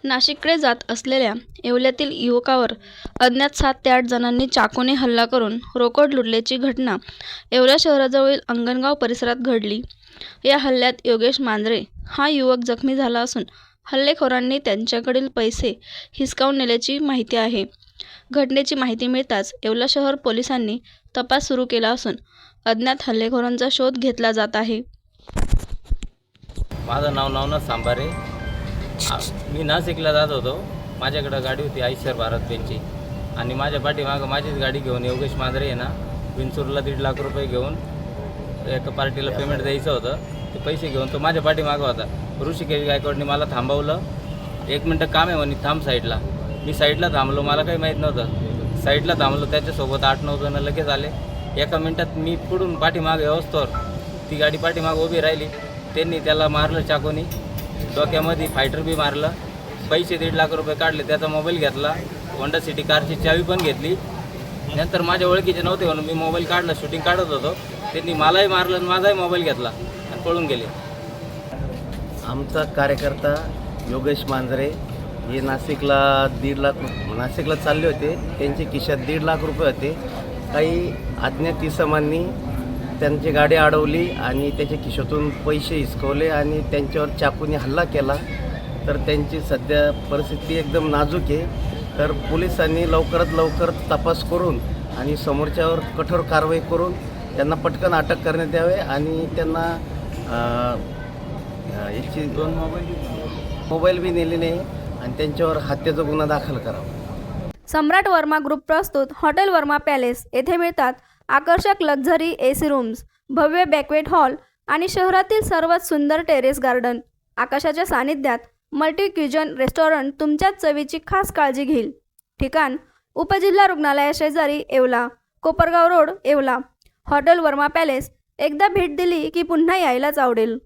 नाशिककडे जात असलेल्या येवल्यातील युवकावर अज्ञात 7 ते 8 जणांनी चाकूने हल्ला करून रोकड लुटल्याची घटना येवला शहराजवळील अंगणगाव परिसरात घडली. या हल्ल्यात योगेश मांजरे हा युवक जखमी झाला असून हल्लेखोरांनी त्यांच्याकडील पैसे हिसकावून नेल्याची माहिती आहे. घटनेची माहिती मिळताच येवला शहर पोलिसांनी तपास सुरू केला असून अज्ञात हल्लेखोरांचा शोध घेतला जात आहे. माझं नाव नवनाथ सांबारे. मी नाशिकला जात होतो. माझ्याकडं गाडी होती आयशर भारत बेंचची आणि माझ्या पाठीमागं माझीच गाडी घेऊन योगेश मांजरे आहे ना विंचूरला 1.5 लाख रुपये घेऊन एका पार्टीला पेमेंट द्यायचं होतं. ते पैसे घेऊन तो माझ्या पाठीमागं होता. ऋषिकेश गायकवाडने मला थांबवलं. 1 मिनटं काम आहे म्हणे, थांब साईडला. मी साईडला थांबलो, मला काही माहीत नव्हतं. साईडला थांबलो, त्याच्यासोबत 8-9 जण लगेच आले. एका मिनटात मी पुढून पाठीमागं व्यवस्थेवर ती गाडी पाठीमागं उभी राहिली. त्यांनी त्याला मारलं चाकूनी, डोक्यामध्ये फायटर बी मारलं. पैसे 1.5 लाख रुपये काढले. त्याचा मोबाईल घेतला, होंडा सिटी कारची चावी पण घेतली. नंतर माझ्या ओळखीचे नव्हते म्हणून मी मोबाईल काढला, शूटिंग काढत होतो. त्यांनी मलाही मारलं आणि माझाही मोबाईल घेतला आणि पळून गेले. आमचा कार्यकर्ता योगेश मांजरे हे नाशिकला चालले होते. त्यांचे खिशात 1.5 लाख रुपये होते. काही अज्ञात इसमांनी त्यांची गाडी अडवली आणि त्याच्या खिशातून पैसे हिसकवले आणि त्यांच्यावर चाकूने हल्ला केला. तर त्यांची सध्या परिस्थिती एकदम नाजूक आहे. तर पोलिसांनी लवकरात लवकर तपास करून आणि समोरच्यावर कठोर कारवाई करून त्यांना पटकन अटक करण्यात यावे आणि त्यांना याची 2 मोबाईल बी नेले नाही आणि त्यांच्यावर हत्येचा गुन्हा दाखल करावा. सम्राट वर्मा ग्रुप प्रस्तुत हॉटेल वर्मा पॅलेस येथे मिळतात आकर्षक लक्झरी AC रूम्स, भव्य बॅक्वेट हॉल आणि शहरातील सर्वात सुंदर टेरेस गार्डन. आकाशाच्या सानिध्यात मल्टी क्युजन रेस्टॉरंट तुमच्याच चवीची खास काळजी घेईल. ठिकाण उपजिल्हा रुग्णालयाशेजारी Yeola, Kopargaon road, Yeola. Hotel Verma palace एकदा भेट दिली की पुन्हा यायलाच आवडेल.